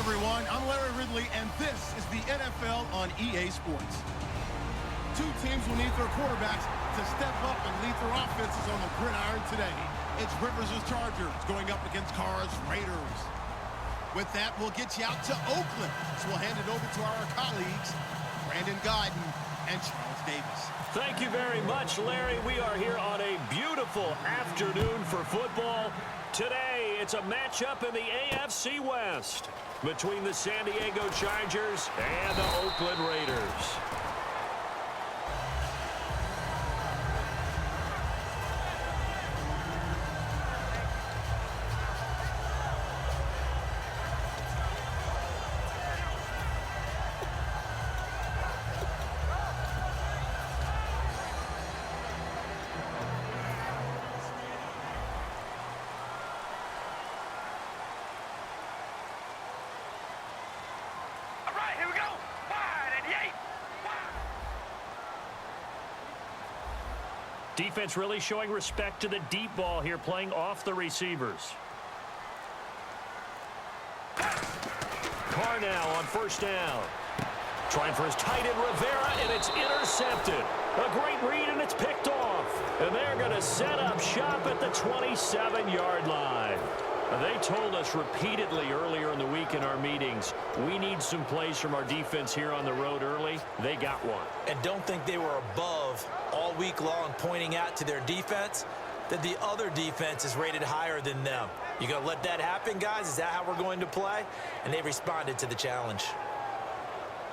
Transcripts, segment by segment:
everyone. I'm Larry Ridley, and this is the NFL on EA Sports. Two teams will need their quarterbacks to step up and lead their offenses on the gridiron today. It's Rivers' Chargers going up against Carr's Raiders. With that, we'll get you out to Oakland. So we'll hand it over to our colleagues, Brandon Guyton and Charles Davis. Thank you very much, Larry. We are here on a beautiful afternoon for football. Today, it's a matchup in the AFC West between the San Diego Chargers and the Oakland Raiders. Defense really showing respect to the deep ball here, playing off the receivers. Carr now on first down. Trying for his tight end, Rivera, and it's intercepted. A great read, and it's picked off. And they're going to set up shop at the 27-yard line. They told us repeatedly earlier in the week in our meetings, we need some plays from our defense here on the road early. They got one. And don't think they were above all week long pointing out to their defense that the other defense is rated higher than them. You going to let that happen, guys? Is that how we're going to play? And they responded to the challenge.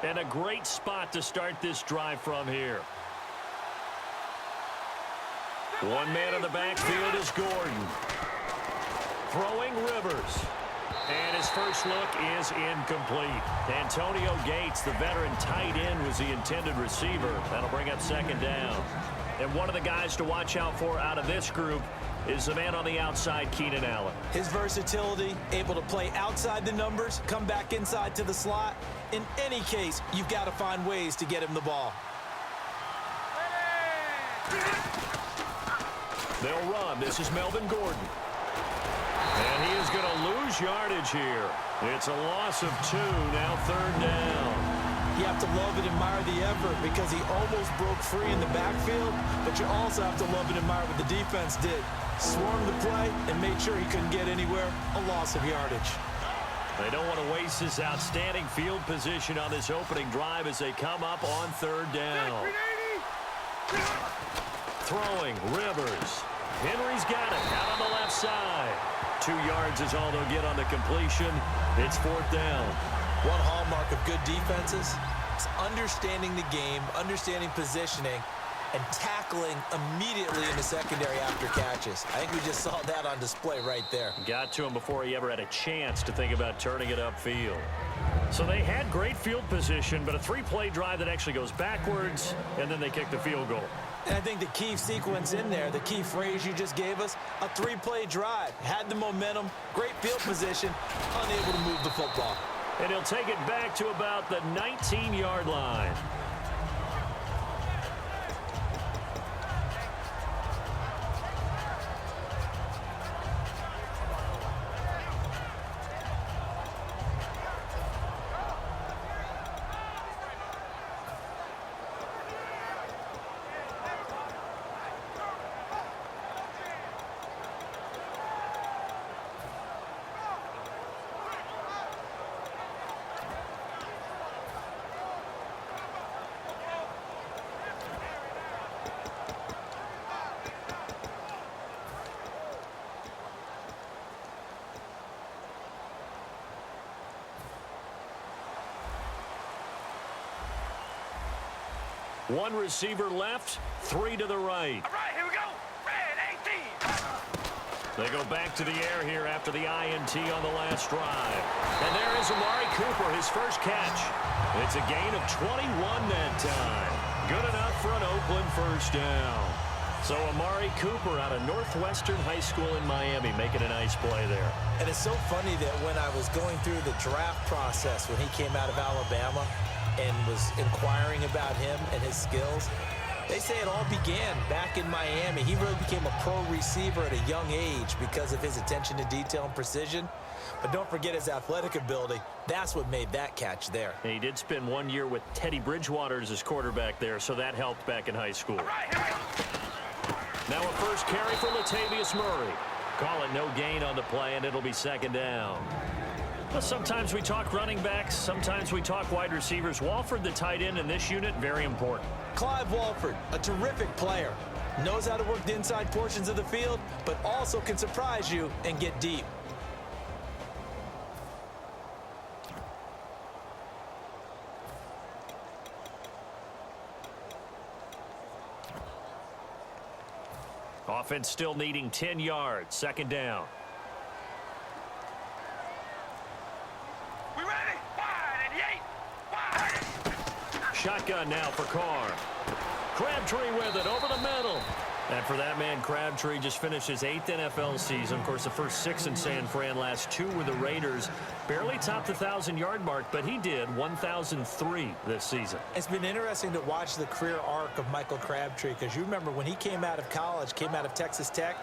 And a great spot to start this drive from here. One man in the backfield is Gordon. Throwing Rivers. And his first look is incomplete. Antonio Gates, the veteran tight end, was the intended receiver. That'll bring up second down. And one of the guys to watch out for out of this group is the man on the outside, Keenan Allen. His versatility, able to play outside the numbers, come back inside to the slot. In any case, you've got to find ways to get him the ball. They'll run. This is Melvin Gordon. And he is going to lose yardage here. It's a loss of 2, now third down. You have to love and admire the effort because he almost broke free in the backfield, but you also have to love and admire what the defense did. Swarmed the play and made sure he couldn't get anywhere, a loss of yardage. They don't want to waste this outstanding field position on this opening drive as they come up on third down. Throwing, Rivers. Henry's got it out on the left side. 2 yards is all they'll get on the completion. It's fourth down. One hallmark of good defenses is understanding the game, understanding positioning, and tackling immediately in the secondary after catches. I think we just saw that on display right there. Got to him before he ever had a chance to think about turning it upfield. So they had great field position, but a 3-play drive that actually goes backwards, and then they kick the field goal. And I think the key sequence in there, the key phrase you just gave us, a 3-play drive. Had the momentum, great field position, unable to move the football. And he'll take it back to about the 19-yard line. One receiver left, 3 to the right. All right, here we go. Red 18. They go back to the air here after the INT on the last drive. And there is Amari Cooper, his first catch. It's a gain of 21 that time. Good enough for an Oakland first down. So Amari Cooper out of Northwestern High School in Miami making a nice play there. And it's so funny that when I was going through the draft process when he came out of Alabama and was inquiring about him and his skills, They say it all began back in Miami. He really became a pro receiver at a young age because of his attention to detail and precision. But don't forget his athletic ability. That's what made that catch there. And he did spend 1 year with Teddy Bridgewater as his quarterback there, so that helped back in high school. All right, here we go. Now a first carry for Latavius Murray. Call it no gain on the play, and it'll be second down. Well, sometimes we talk running backs, sometimes we talk wide receivers. Walford, the tight end in this unit, very important. Clive Walford, a terrific player. Knows how to work the inside portions of the field, but also can surprise you and get deep. Offense still needing 10 yards. Second down. We ready? Wide and eight. Wide. Shotgun now for Carr. Crabtree with it over the middle. And for that man, Crabtree just finished his 8th NFL season. Of course, the first 6 in San Fran, last 2 with the Raiders. Barely topped the 1,000-yard mark, but he did 1,003 this season. It's been interesting to watch the career arc of Michael Crabtree, because you remember when he came out of college, came out of Texas Tech,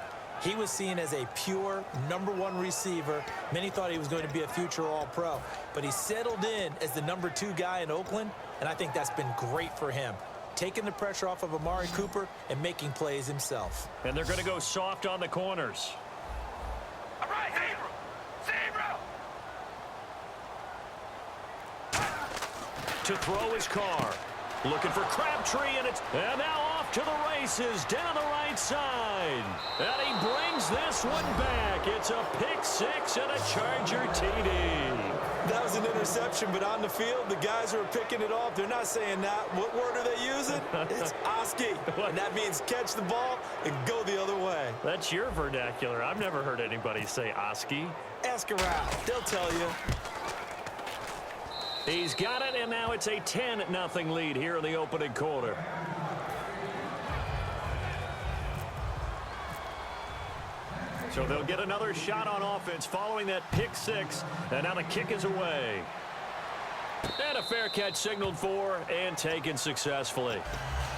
he was seen as a pure #1 receiver. Many thought he was going to be a future All-Pro. But he settled in as the #2 guy in Oakland, and I think that's been great for him. Taking the pressure off of Amari Cooper and making plays himself. And they're going to go soft on the corners. All right, zero. To throw his Carr. Looking for Crabtree, and now off to the races down the right side. And he brings this one back. It's a pick 6 and a Charger TD. That was an interception, but on the field, the guys who are picking it off, they're not saying that. What word are they using? It's Oski. And that means catch the ball and go the other way. That's your vernacular. I've never heard anybody say Oski. Ask around. They'll tell you. He's got it, and now it's a 10-0 lead here in the opening quarter. So they'll get another shot on offense following that pick 6, and now the kick is away. And a fair catch signaled for and taken successfully.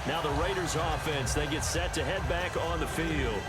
Now the Raiders offense, they get set to head back on the field.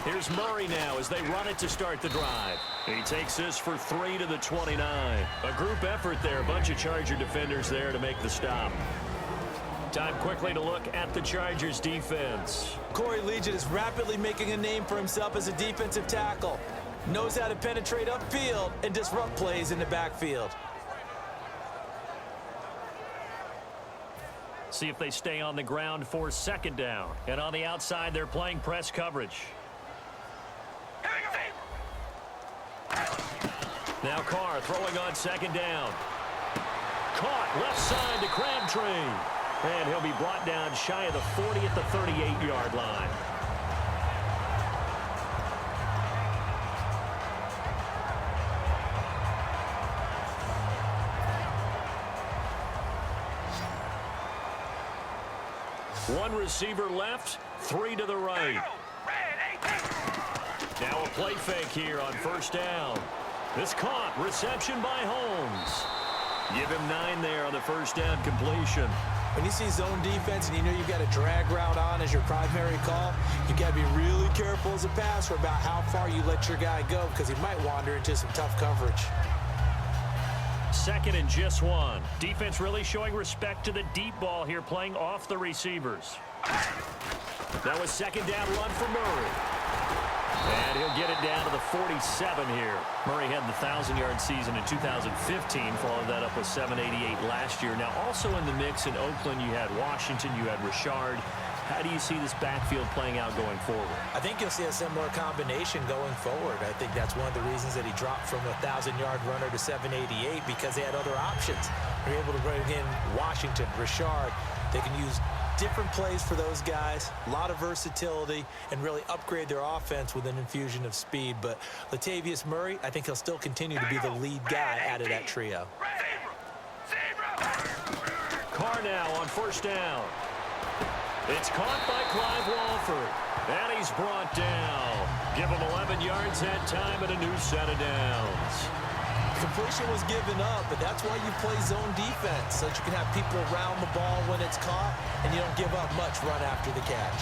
Here's Murray now as they run it to start the drive. He takes this for 3 to the 29. A group effort there. A bunch of Charger defenders there to make the stop. Time quickly to look at the Chargers defense. Corey Liuget is rapidly making a name for himself as a defensive tackle. Knows how to penetrate upfield and disrupt plays in the backfield. See if they stay on the ground for second down. And on the outside, they're playing press coverage. Now Carr throwing on second down. Caught left side to Crabtree. And he'll be brought down shy of the 40 at the 38-yard line. One receiver left, 3 to the right. Now a play fake here on first down. This caught. Reception by Holmes. Give him 9 there on the first down completion. When you see zone defense and you know you've got a drag route on as your primary call, you've got to be really careful as a passer about how far you let your guy go, because he might wander into some tough coverage. Second and just 1. Defense really showing respect to the deep ball here, playing off the receivers. That was second down run for Murray. And he'll get it down to the 47 here. Murray had the 1,000-yard season in 2015, followed that up with 788 last year. Now, also in the mix in Oakland, you had Washington, you had Richard. How do you see this backfield playing out going forward? I think you'll see a similar combination going forward. I think that's one of the reasons that he dropped from a 1,000-yard runner to 788, because they had other options. They're able to bring in Washington, Richard. They can use different plays for those guys, a lot of versatility, and really upgrade their offense with an infusion of speed. But Latavius Murray, I think he'll still continue to be the lead guy out of that trio. Carr now on first down. It's caught by Clive Walford, and he's brought down. Give him 11 yards that time and a new set of downs. Completion was given up, but that's why you play zone defense, so that you can have people around the ball when it's caught, and you don't give up much run after the catch.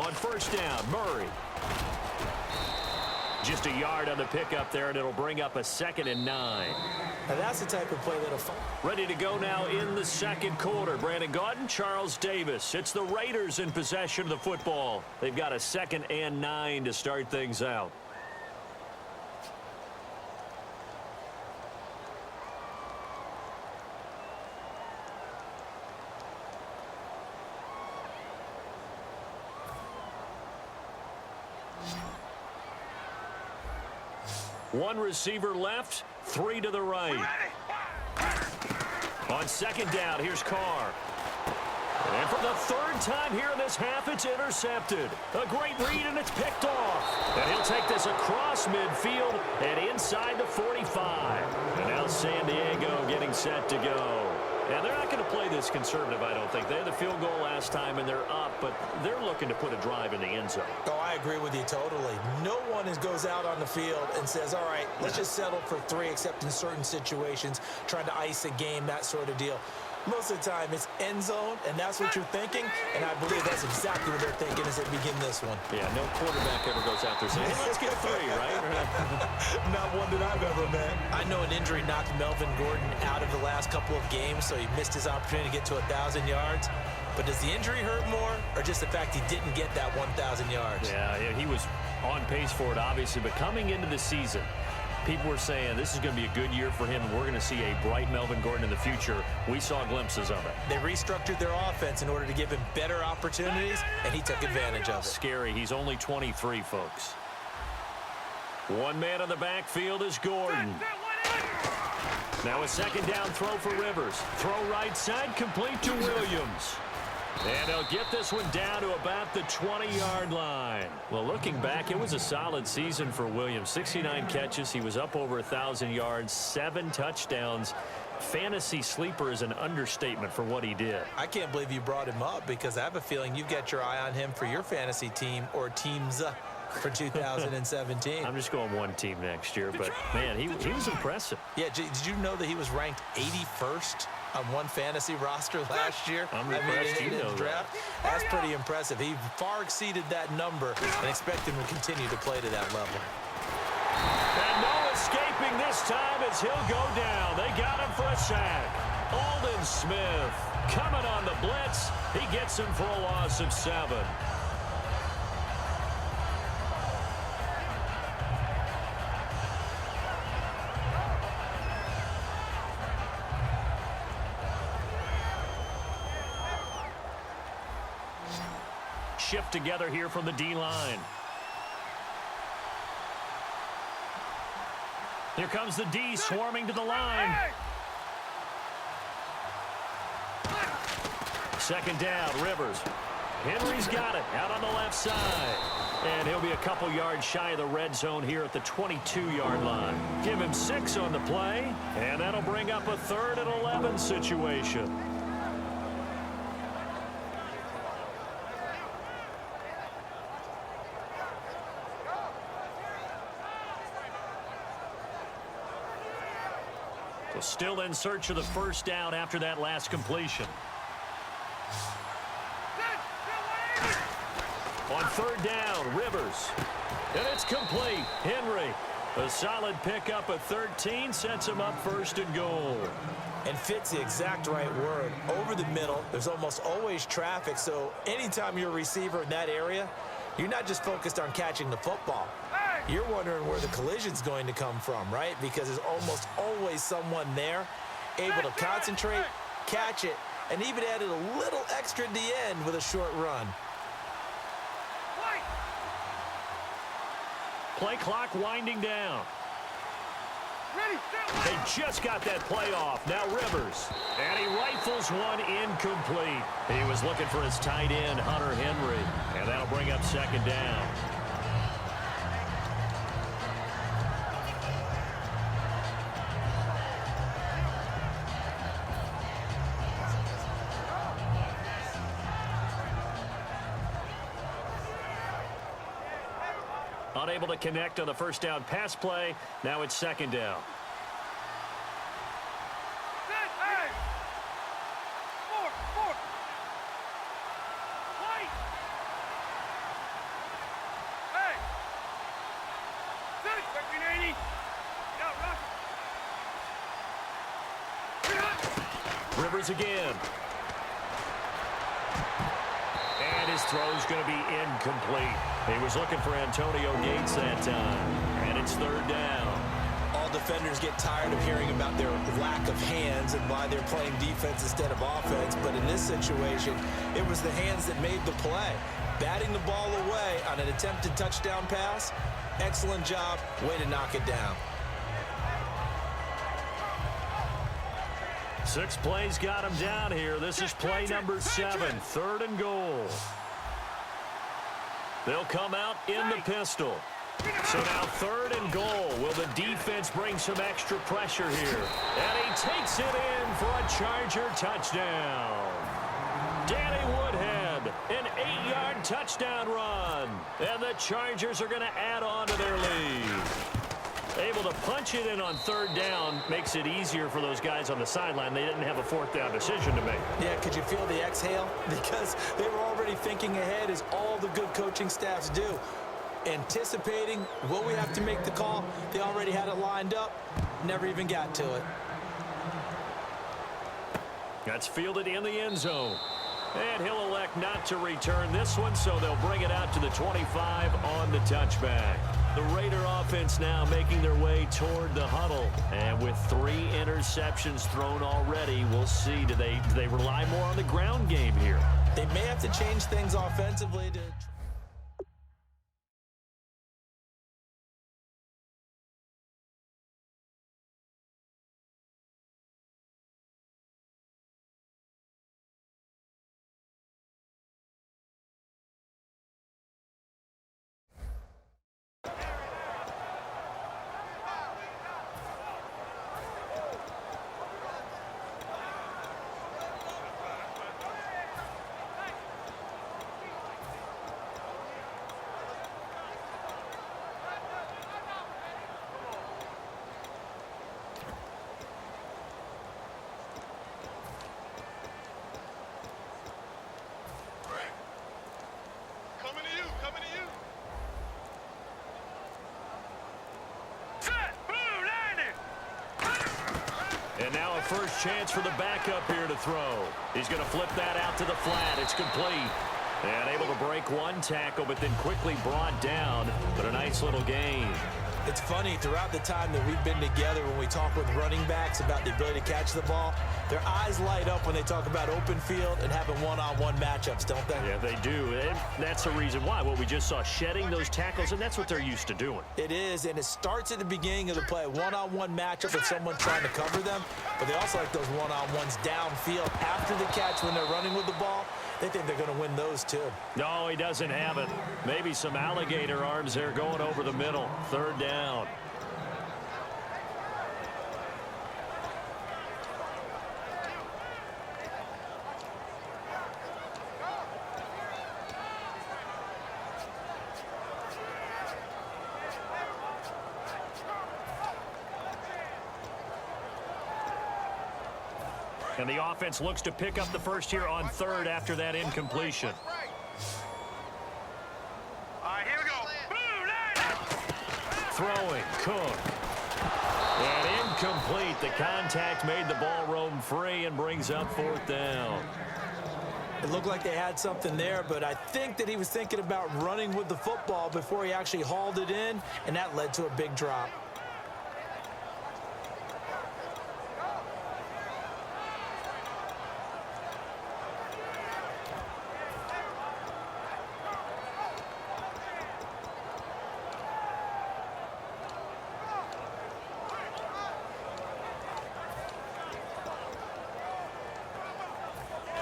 On first down, Murray. Just a yard on the pickup there, and it'll bring up a 2nd and 9. Now that's the type of play that'll fall. Ready to go now in the second quarter. Brandon Gaudin, Charles Davis. It's the Raiders in possession of the football. They've got a 2nd and 9 to start things out. One receiver left, 3 to the right. On second down, here's Carr. And for the 3rd time here in this half, it's intercepted. A great read, and it's picked off. And he'll take this across midfield and inside the 45. And now San Diego getting set to go. And they're not going to play this conservative, I don't think. They had the field goal last time, and they're up, but they're looking to put a drive in the end zone. Oh, I agree with you totally. No one goes out on the field and says, all right, let's just settle for 3, except in certain situations, trying to ice a game, that sort of deal. Most of the time, it's end zone, and that's what you're thinking, and I believe that's exactly what they're thinking as they begin this one. Yeah, no quarterback ever goes out there saying, hey, let's get 3, right? Not one that I've ever met. I know an injury knocked Melvin Gordon out of the last couple of games, so he missed his opportunity to get to 1,000 yards. But does the injury hurt more, or just the fact he didn't get that 1,000 yards? Yeah, he was on pace for it, obviously, but coming into the season, people were saying this is going to be a good year for him, and we're going to see a bright Melvin Gordon in the future. We saw glimpses of it. They restructured their offense in order to give him better opportunities, and he took advantage of it. Scary. He's only 23, folks. One man on the backfield is Gordon. Now a 2nd down throw for Rivers. Throw right side, complete to Williams. And they'll get this one down to about the 20-yard line. Well, looking back, it was a solid season for Williams. 69 catches. He was up over 1,000 yards, 7 touchdowns. Fantasy sleeper is an understatement for what he did. I can't believe you brought him up, because I have a feeling you've got your eye on him for your fantasy team or teams for 2017. I'm just going one team next year, but, man, he was impressive. Yeah, did you know that he was ranked 81st on one fantasy roster last year? I'm impressed. In the draft. That's pretty impressive. He far exceeded that number, and expect him to continue to play to that level. And no escaping this time as he'll go down. They got him for a sack. Aldon Smith coming on the blitz. He gets him for a loss of 7. Shift together here from the D-line. Here comes the D swarming to the line. 2nd down, Rivers. Henry's got it out on the left side. And he'll be a couple yards shy of the red zone here at the 22-yard line. Give him 6 on the play, and that'll bring up a 3rd and 11 situation. Still in search of the 1st down after that last completion. On 3rd down, Rivers. And it's complete. Henry A solid pickup of 13 sets him up first and goal. And fits the exact right word. Over the middle, there's almost always traffic, so anytime you're a receiver in that area, you're not just focused on catching the football. You're wondering where the collision's going to come from, right? Because there's almost always someone there able to concentrate, catch it, and even added a little extra at the end with a short run. Play clock winding down. They just got that play off. Now Rivers. And he rifles one incomplete. He was looking for his tight end, Hunter Henry. And that'll bring up second down. Unable to connect on the first down pass play. Now it's second down. Rivers again. And his throw's going to be incomplete. He was looking for Antonio Gates that time. And it's third down. All defenders get tired of hearing about their lack of hands and why they're playing defense instead of offense. But in this situation, it was the hands that made the play. Batting the ball away on an attempted touchdown pass. Excellent job. Way to knock it down. 6 plays got him down here. This is play number 7, third and goal. They'll come out in the pistol. So now third and goal. Will the defense bring some extra pressure here? And he takes it in for a Charger touchdown. Danny Woodhead, an 8-yard touchdown run. And the Chargers are going to add on to their lead. Able to punch it in on third down makes it easier for those guys on the sideline. They didn't have a fourth down decision to make. Yeah, could you feel the exhale? Because they were already thinking ahead, as all the good coaching staffs do. Anticipating, will we have to make the call? They already had it lined up. Never even got to it. That's fielded in the end zone. And he'll elect not to return this one, so they'll bring it out to the 25 on the touchback. The Raider offense now making their way toward the huddle. And with 3 interceptions thrown already, we'll see. Do they rely more on the ground game here? They may have to change things offensively to... And now a first chance for the backup here to throw. He's going to flip that out to the flat. It's complete. And able to break one tackle, but then quickly brought down. But a nice little gain. It's funny, throughout the time that we've been together, when we talk with running backs about the ability to catch the ball, their eyes light up when they talk about open field and having one-on-one matchups, don't they? Yeah, they do. And that's the reason why. What we just saw, shedding those tackles, and that's what they're used to doing. It is, and it starts at the beginning of the play. One-on-one matchup with someone trying to cover them, but they also like those one-on-ones downfield after the catch when they're running with the ball. They think they're going to win those, too. No, he doesn't have it. Maybe some alligator arms there going over the middle. Third down. And the offense looks to pick up the first here on third after that incompletion. All right, here we go. throwing. Cook. And incomplete. The contact made the ball roam free and brings up 4th down. It looked like they had something there, but I think that he was thinking about running with the football before he actually hauled it in, and that led to a big drop.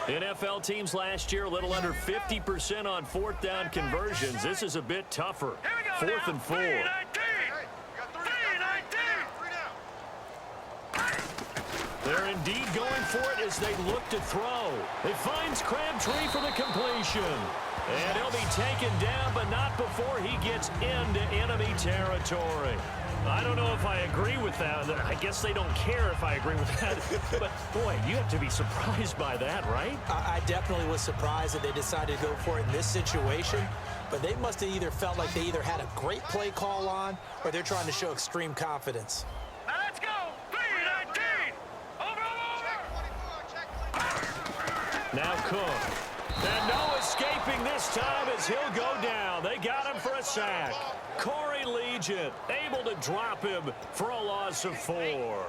NFL teams last year a little under 50% on 4th down conversions. This is a bit tougher. 4th and 4. They're indeed going for it as they look to throw. It finds Crabtree for the completion. And he'll be taken down, but not before he gets into enemy territory. I don't know if I agree with that. I guess they don't care if I agree with that. But, boy, you have to be surprised by that, right? I definitely was surprised that they decided to go for it in this situation. But they must have either felt like they either had a great play call on or they're trying to show extreme confidence. Let's go. 3-19. Over. Now Cook. And no escaping this time as he'll go down. They got him for a sack. Corey Legion able to drop him for a loss of 4.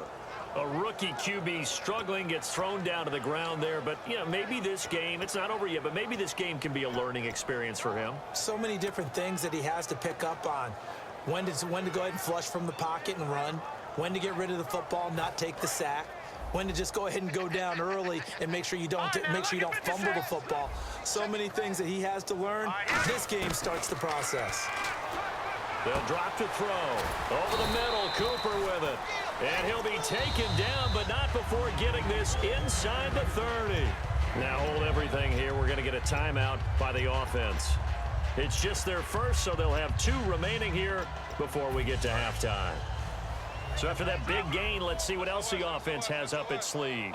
A rookie QB struggling, gets thrown down to the ground there. But, you know, maybe this game, it's not over yet, but maybe this game can be a learning experience for him. So many different things that he has to pick up on. When to go ahead and flush from the pocket and run. When to get rid of the football, not take the sack. When to just go ahead and go down early and make sure you don't fumble the football. So many things that he has to learn. This game starts the process. They'll drop to throw. Over the middle, Cooper with it. And he'll be taken down, but not before getting this inside the 30. Now hold everything here. We're going to get a timeout by the offense. It's just their first, so they'll have 2 remaining here before we get to halftime. So after that big gain, let's see what else the offense has up its sleeve.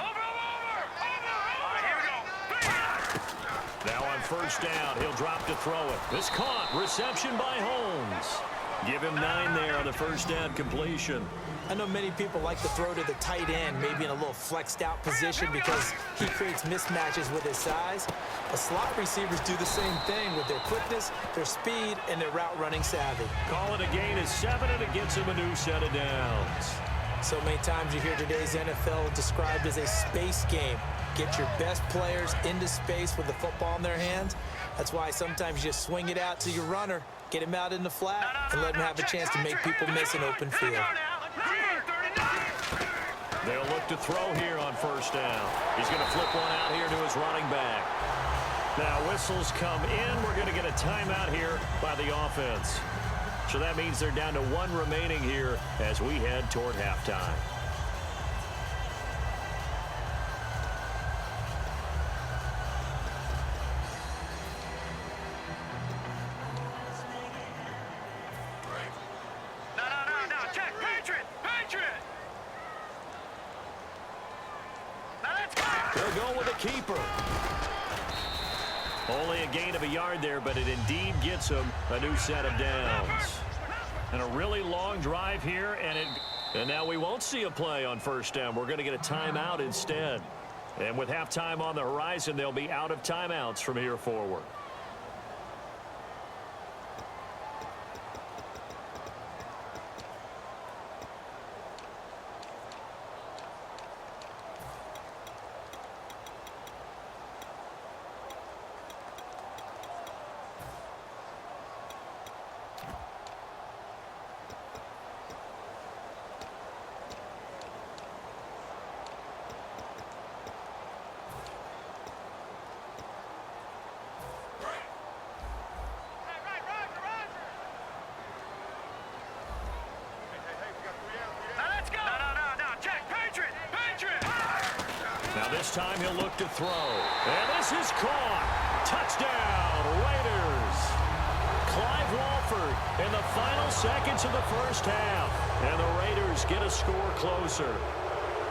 Now on 1st down, he'll drop to throw it. This caught. Reception by Holmes. Give him 9 there on the 1st down completion. I know many people like to throw to the tight end, maybe in a little flexed out position because he creates mismatches with his size. But slot receivers do the same thing with their quickness, their speed, and their route running savvy. Call it a gain of 7, and it gets him a new set of downs. So many times you hear today's NFL described as a space game. Get your best players into space with the football in their hands. That's why sometimes you just swing it out to your runner, get him out in the flat, and let him have a chance to make people miss an open field. They'll look to throw here on 1st down. He's going to flip one out here to his running back. Now whistles come in. We're going to get a timeout here by the offense. So that means they're down to 1 remaining here as we head toward halftime. No, check. Patriot. They'll go with a keeper. Only a gain of a yard there, but it indeed gets him a new set of downs. And a really long drive here, and now we won't see a play on 1st down. We're going to get a timeout instead. And with halftime on the horizon, they'll be out of timeouts from here forward. Now this time he'll look to throw. And this is caught. Touchdown, Raiders. Clive Walford in the final seconds of the 1st half. And the Raiders get a score closer.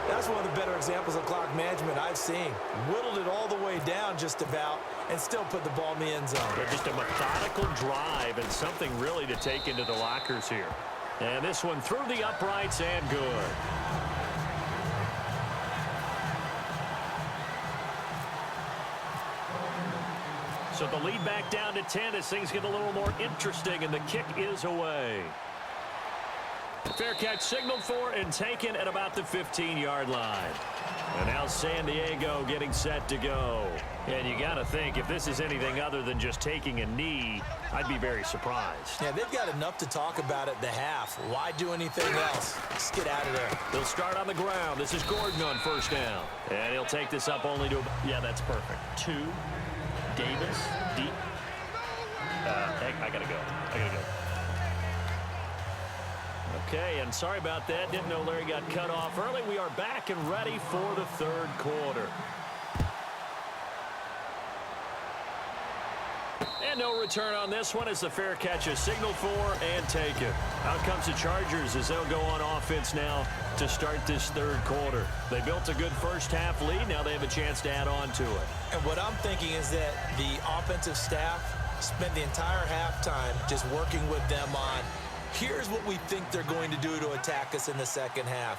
That's one of the better examples of clock management I've seen. Whittled it all the way down just about and still put the ball in the end zone. But just a methodical drive and something really to take into the lockers here. And this one through the uprights and good. So the lead back down to 10 as things get a little more interesting, and the kick is away. Fair catch signaled for and taken at about the 15-yard line. And now San Diego getting set to go. And you got to think, if this is anything other than just taking a knee, I'd be very surprised. Yeah, they've got enough to talk about at the half. Why do anything else? Just get out of there. They'll start on the ground. This is Gordon on first down. And he'll take this up only to, yeah, that's perfect. 2, Davis, deep. I got to go. Okay, and sorry about that. Didn't know Larry got cut off early. We are back and ready for the third quarter. And no return on this one as the fair catch is signaled for and taken. Out comes the Chargers as they'll go on offense now to start this third quarter. They built a good first half lead. Now they have a chance to add on to it. And what I'm thinking is that the offensive staff spent the entire halftime just working with them on, here's what we think they're going to do to attack us in the second half.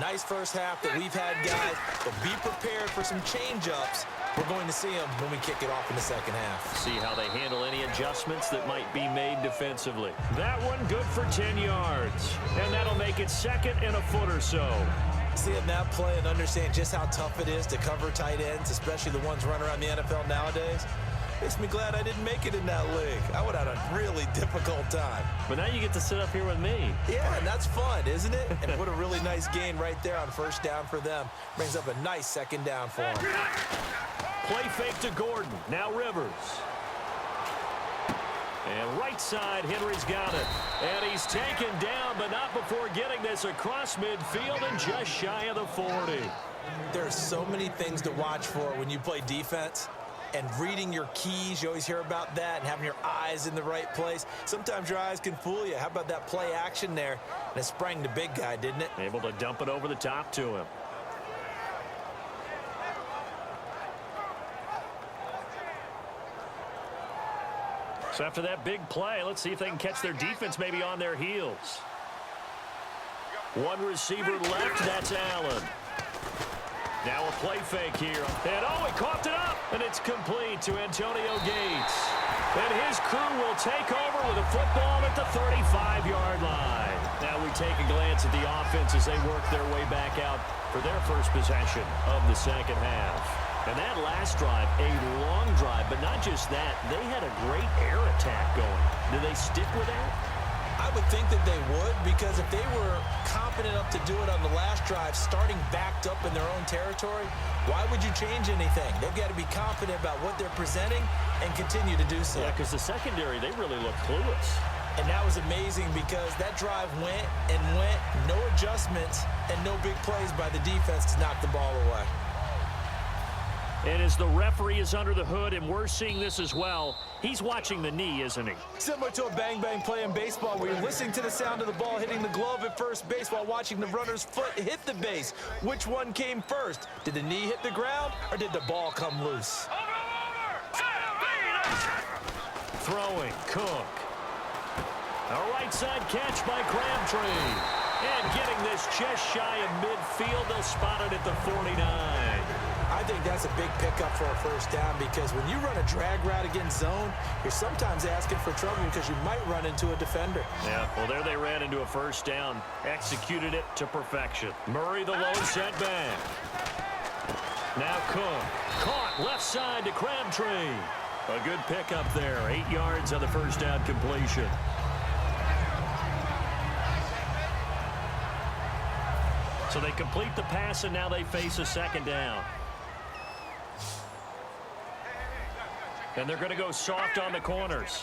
Nice first half that we've had, guys, but be prepared for some change-ups. We're going to see them when we kick it off in the second half. See how they handle any adjustments that might be made defensively. That one good for 10 yards. And that'll make it second and a foot or so. Seeing that play and understand just how tough it is to cover tight ends, especially the ones running around the NFL nowadays, makes me glad I didn't make it in that league. I would have had a really difficult time. But now you get to sit up here with me. Yeah, and that's fun, isn't it? And what a really nice gain right there on first down for them. Brings up a nice second down for them. Play fake to Gordon. Now Rivers. And right side, Henry's got it. And he's taken down, but not before getting this across midfield and just shy of the 40. There are so many things to watch for when you play defense. And reading your keys, you always hear about that, and having your eyes in the right place. Sometimes your eyes can fool you. How about that play action there? And it sprang the big guy, didn't it? Able to dump it over the top to him. So after that big play, let's see if they can catch their defense maybe on their heels. One receiver left, that's Allen. Now a play fake here. And oh, he coughed it up. And it's complete to Antonio Gates. And his crew will take over with a football at the 35-yard line. Now we take a glance at the offense as they work their way back out for their first possession of the second half. And that last drive, a long drive, but not just that. They had a great air attack going. Do they stick with that? I would think that they would, because if they were confident enough to do it on the last drive, starting backed up in their own territory, why would you change anything? They've got to be confident about what they're presenting and continue to do so. Yeah, because the secondary, they really look clueless. And that was amazing because that drive went and went, no adjustments, and no big plays by the defense to knock the ball away. And as the referee is under the hood, and we're seeing this as well, he's watching the knee, isn't he? Similar to a bang-bang play in baseball where you're listening to the sound of the ball hitting the glove at first base while watching the runner's foot hit the base. Which one came first? Did the knee hit the ground, or did the ball come loose? Throwing, Cook. A right side catch by Crabtree. And getting this just shy of midfield, they'll spot it at the 49. I think that's a big pickup for a first down, because when you run a drag route against zone, you're sometimes asking for trouble because you might run into a defender. Yeah, well, there they ran into a first down. Executed it to perfection. Murray the lone setback. Now Cook. Caught left side to Crabtree. A good pickup there. 8 yards on the first down completion. So they complete the pass, and now they face a second down. And they're going to go soft on the corners.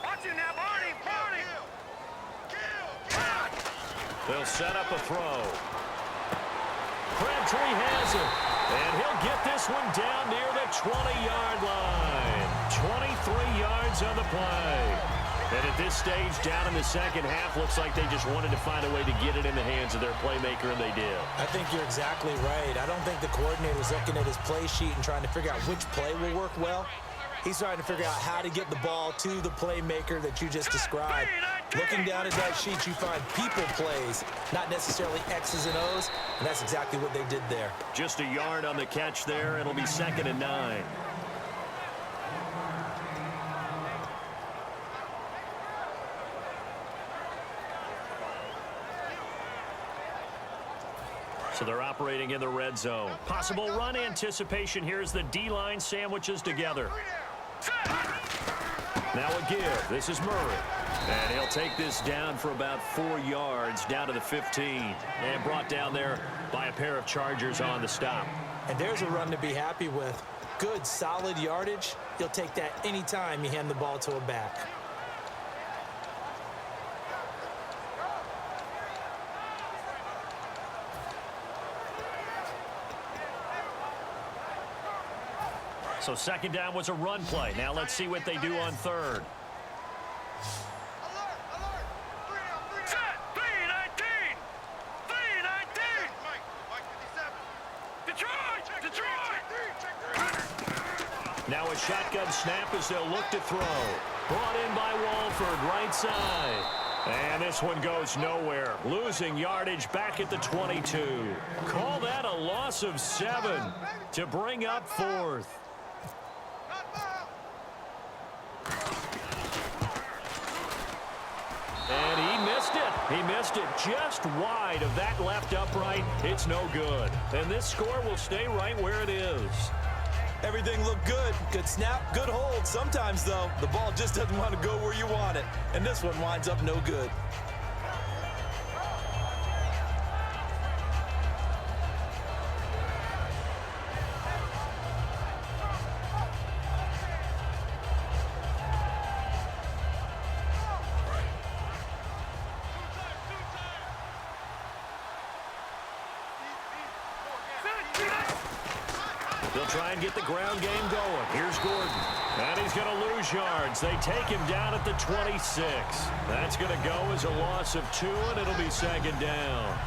Watch him now, Barney, Barney. They'll set up a throw. Crabtree has it. And he'll get this one down near the 20-yard line. 23 yards on the play. And at this stage, down in the second half, looks like they just wanted to find a way to get it in the hands of their playmaker, and they did. I think you're exactly right. I don't think the coordinator's looking at his play sheet and trying to figure out which play will work well. He's trying to figure out how to get the ball to the playmaker that you just described. Looking down at that sheet, you find people plays, not necessarily X's and O's, and that's exactly what they did there. Just a yard on the catch there. It'll be 2nd and 9. So they're operating in the red zone. Possible run anticipation. Here's the D-line sandwiches together. Now a give. This is Murray. And he'll take this down for about 4 yards down to the 15. And brought down there by a pair of Chargers on the stop. And there's a run to be happy with. Good, solid yardage. You'll take that anytime you hand the ball to a back. So 2nd down was a run play. Now let's see what they do on 3rd. Now a shotgun snap as they'll look to throw. Brought in by Walford, right side. And this one goes nowhere. Losing yardage back at the 22. Call that a loss of 7 to bring up 4th. And he missed it. He missed it just wide of that left upright. It's no good. And this score will stay right where it is. Everything looked good. Good snap, good hold. Sometimes, though, the ball just doesn't want to go where you want it. And this one winds up no good. They'll try and get the ground game going. Here's Gordon. And he's going to lose yards. They take him down at the 26. That's going to go as a loss of 2, and it'll be 2nd down.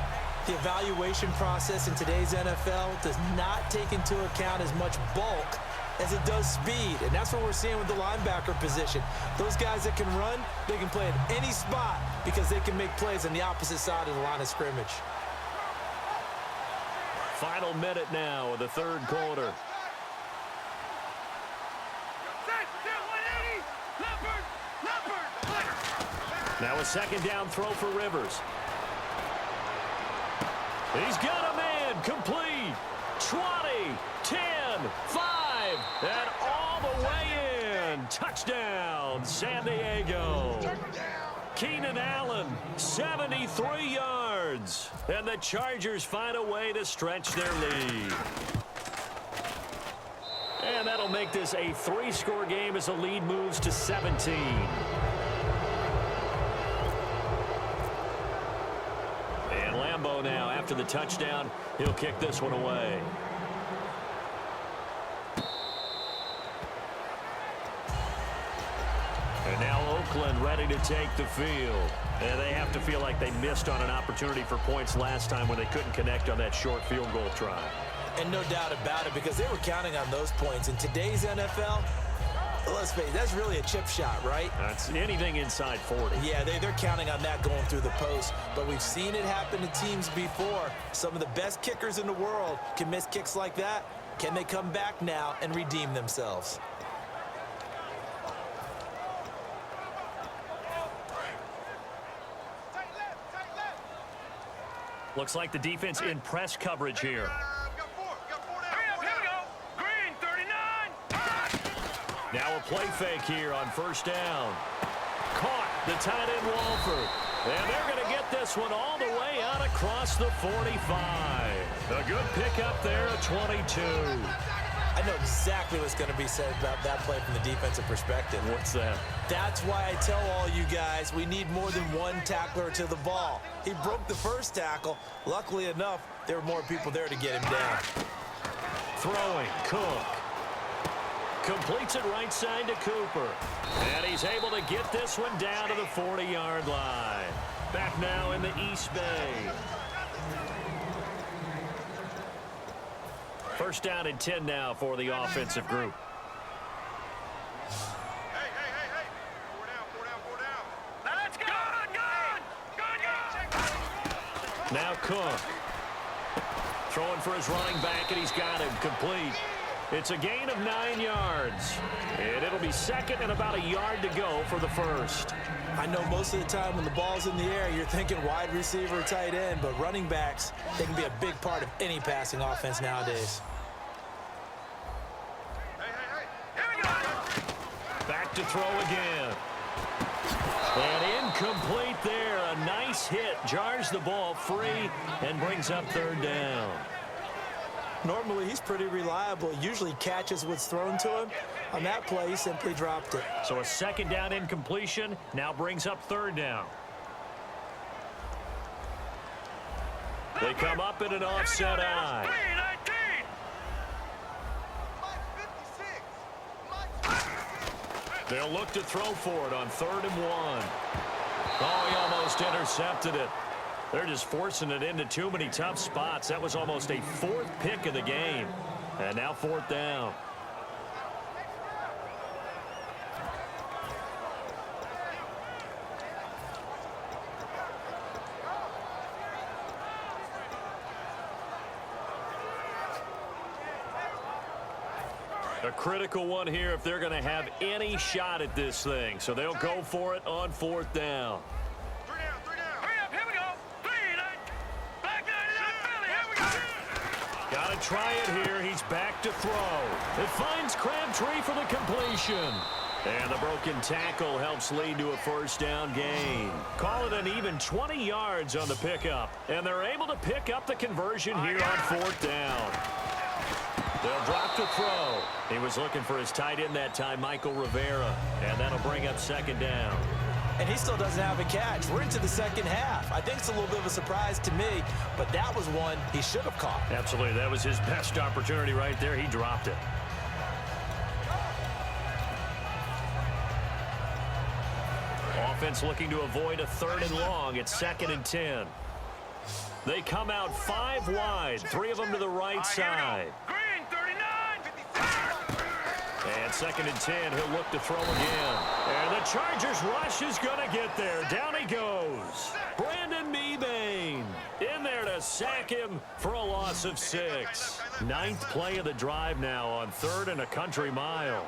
The evaluation process in today's NFL does not take into account as much bulk as it does speed. And that's what we're seeing with the linebacker position. Those guys that can run, they can play at any spot because they can make plays on the opposite side of the line of scrimmage. Final minute now of the 3rd quarter. Now a 2nd down throw for Rivers. He's got a man complete. 20, 10, 5, and all the way in. Touchdown, San Diego. Keenan Allen, 73 yards. And the Chargers find a way to stretch their lead. And that'll make this a 3-score game as the lead moves to 17. And Lambeau now, after the touchdown, he'll kick this one away. And now Oakland ready to take the field. And they have to feel like they missed on an opportunity for points last time when they couldn't connect on that short field goal try. And no doubt about it, because they were counting on those points. In today's NFL, let's face it, that's really a chip shot, right? That's anything inside 40. Yeah, they're counting on that going through the post. But we've seen it happen to teams before. Some of the best kickers in the world can miss kicks like that. Can they come back now and redeem themselves? Looks like the defense in press coverage here. Now a play fake here on 1st down. Caught the tight end Walford. And they're going to get this one all the way out across the 45. A good pickup there at 22. I know exactly what's going to be said about that play from the defensive perspective. What's that? That's why I tell all you guys we need more than one tackler to the ball. He broke the first tackle. Luckily enough, there were more people there to get him down. Throwing, Cook. Completes it right side to Cooper. And he's able to get this one down to the 40-yard line. Back now in the East Bay. 1st down and 10 now for the offensive group. Now Cook. Throwing for his running back, and he's got him complete. It's a gain of 9 yards. And it'll be second and about a yard to go for the first. I know most of the time when the ball's in the air, you're thinking wide receiver, tight end, but running backs, they can be a big part of any passing offense nowadays. Back to throw again. And incomplete there. A nice hit. Jars the ball free and brings up third down. Normally, he's pretty reliable. Usually catches what's thrown to him. On that play, he simply dropped it. So a second down incompletion now brings up third down. They come up in an offset eye. They'll look to throw for it on 3rd and 1. Oh, he almost intercepted it. They're just forcing it into too many tough spots. That was almost a 4th pick of the game. And now 4th down. A critical one here if they're going to have any shot at this thing. So they'll go for it on 4th down. Got to try it here. He's back to throw. It finds Crabtree for the completion. And the broken tackle helps lead to a first down gain. Call it an even 20 yards on the pickup. And they're able to pick up the conversion here on 4th down. They'll drop to throw. He was looking for his tight end that time, Michael Rivera. And that'll bring up second down. And he still doesn't have a catch. We're into the second half. I think it's a little bit of a surprise to me, but that was one he should have caught. Absolutely. That was his best opportunity right there. He dropped it. Offense looking to avoid a 3rd and long. It's 2nd and 10. They come out 5 wide, 3 of them to the right side. And 2nd and 10, he'll look to throw again. And the Chargers rush is going to get there. Down he goes. Brandon Mebane in there to sack him for a loss of 6. 9th play of the drive now on 3rd and a country mile.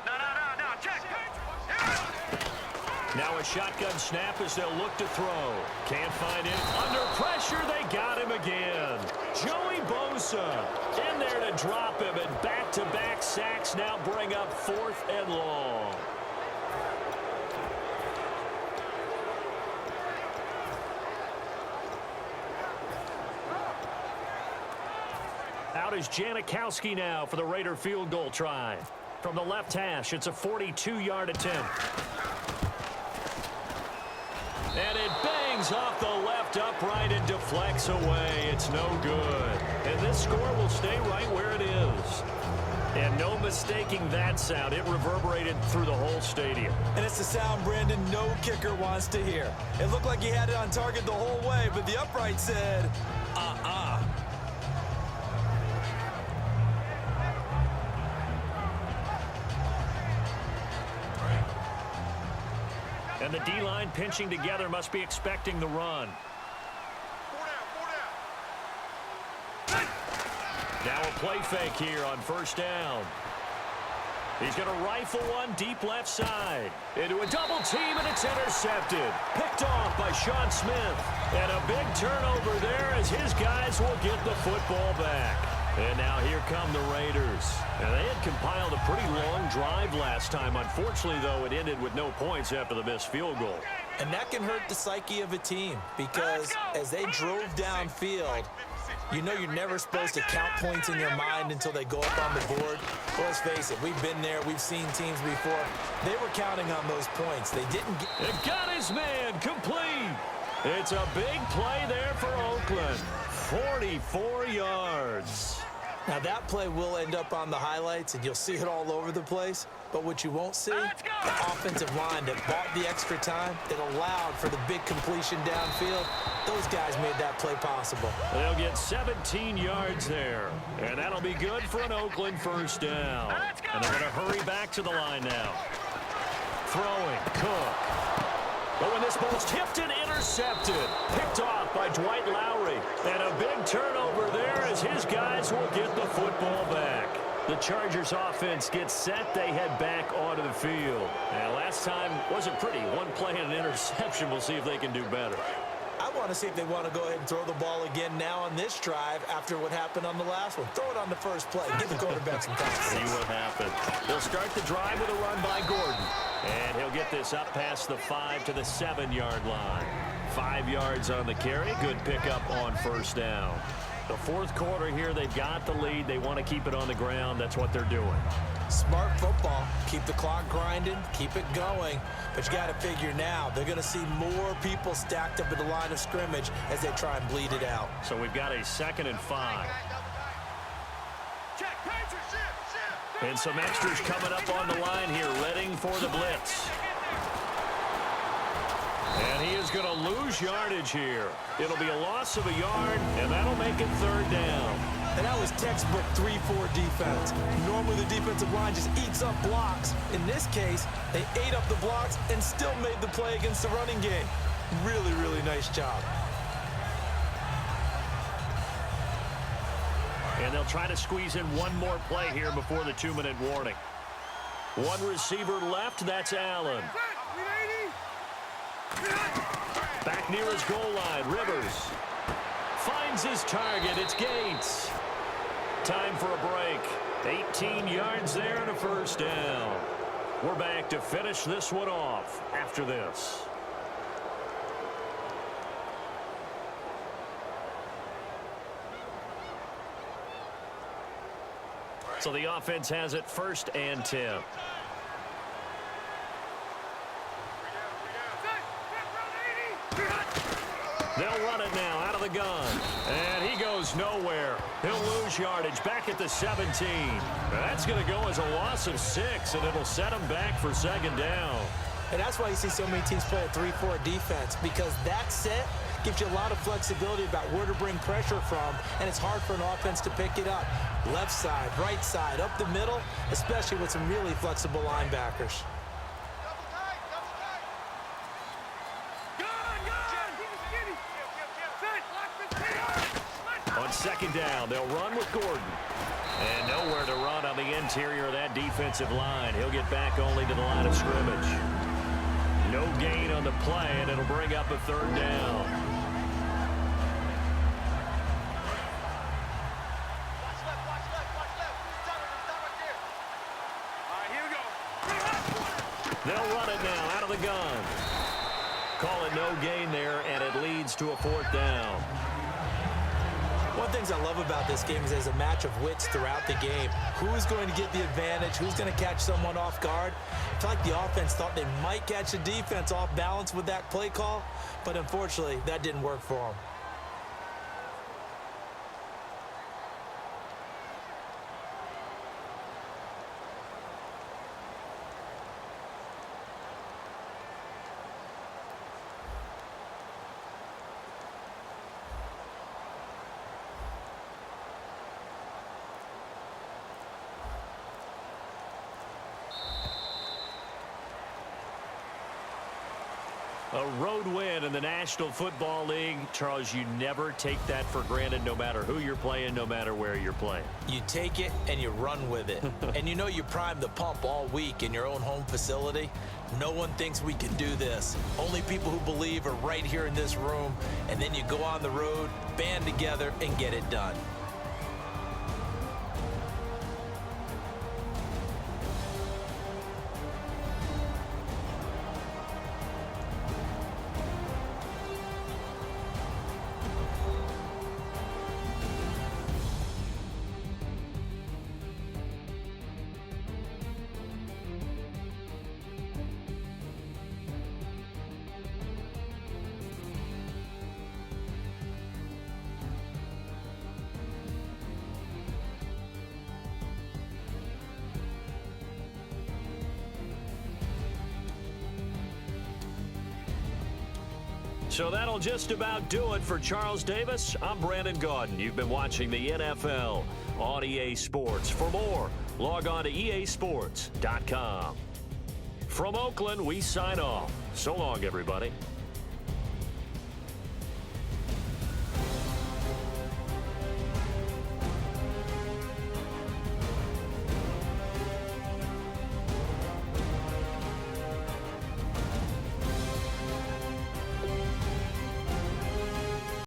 Now a shotgun snap as they'll look to throw. Can't find it. Under pressure, they got him again. Joey Bosa in there to drop him, and back-to-back sacks now bring up 4th and long. Out is Janikowski now for the Raider field goal try. From the left hash, it's a 42-yard attempt. And it bangs off the left upright and deflects away. It's no good. And this score will stay right where it is. And no mistaking that sound. It reverberated through the whole stadium. And it's the sound Brandon no kicker wants to hear. It looked like he had it on target the whole way, but the upright said, And the D-line pinching together must be expecting the run. Now a play fake here on 1st down. He's going to rifle one deep left side. Into a double team, and it's intercepted. Picked off by Sean Smith. And a big turnover there as his guys will get the football back. And now here come the Raiders. And they had compiled a pretty long drive last time. Unfortunately, though, it ended with no points after the missed field goal. And that can hurt the psyche of a team because as they drove downfield, you know you're never supposed to count points in your mind until they go up on the board. Well, let's face it, we've been there. We've seen teams before. They were counting on those points. They didn't get... It got his man complete. It's a big play there for Oakland. 44 yards. Now, that play will end up on the highlights, and you'll see it all over the place. But what you won't see, the offensive line that bought the extra time, that allowed for the big completion downfield, those guys made that play possible. They'll get 17 yards there, and that'll be good for an Oakland first down. And they're going to hurry back to the line now. Throwing, Cook. Oh, and this ball's tipped and intercepted. Picked off by Dwight Lowry. And a big turnover there as his guys will get the football back. The Chargers offense gets set. They head back onto the field. And last time wasn't pretty. One play and an interception. We'll see if they can do better. I want to see if they want to go ahead and throw the ball again now on this drive after what happened on the last one. Throw it on the first play. Give the quarterback some time. See what happens. They'll start the drive with a run by Gordon. And he'll get this up past the 5 to the 7-yard line. 5 yards on the carry. Good pickup on first down. The fourth quarter here, they've got the lead. They want to keep it on the ground. That's what they're doing. Smart football. Keep the clock grinding. Keep it going. But you got to figure now, they're going to see more people stacked up at the line of scrimmage as they try and bleed it out. So we've got a 2nd and 5. And some extras coming up on the line here, readying for the blitz. And he is going to lose yardage here. It'll be a loss of a yard, and that'll make it 3rd down. And that was textbook 3-4 defense. Normally the defensive line just eats up blocks. In this case, they ate up the blocks and still made the play against the running game. Really, really nice job. And they'll try to squeeze in one more play here before the 2-minute warning. One receiver left, that's Allen. Back near his goal line, Rivers finds his target. It's Gates. Time for a break. 18 yards there and a first down. We're back to finish this one off after this. So the offense has it 1st and 10. They'll run it now out of the gun. And he goes nowhere. He'll lose yardage back at the 17. That's going to go as a loss of 6, and it'll set him back for 2nd down. And that's why you see so many teams play a 3-4 defense, because that set gives you a lot of flexibility about where to bring pressure from, and it's hard for an offense to pick it up. Left side, right side, up the middle, especially with some really flexible linebackers. On 2nd down, they'll run with Gordon. And nowhere to run on the interior of that defensive line. He'll get back only to the line of scrimmage. No gain on the play, and it'll bring up a 3rd down. They'll run it now out of the gun. Call it no gain there, and it leads to a 4th down. One of the things I love about this game is there's a match of wits throughout the game. Who's going to get the advantage? Who's going to catch someone off guard? I feel like the offense thought they might catch the defense off balance with that play call, but unfortunately, that didn't work for them. A road win in the National Football League. Charles, you never take that for granted no matter who you're playing, no matter where you're playing. You take it and you run with it. And you know you primed the pump all week in your own home facility. No one thinks we can do this. Only people who believe are right here in this room. And then you go on the road, band together, and get it done. So that'll just about do it for Charles Davis. I'm Brandon Gaudin. You've been watching the NFL on EA Sports. For more, log on to easports.com. From Oakland, we sign off. So long, everybody.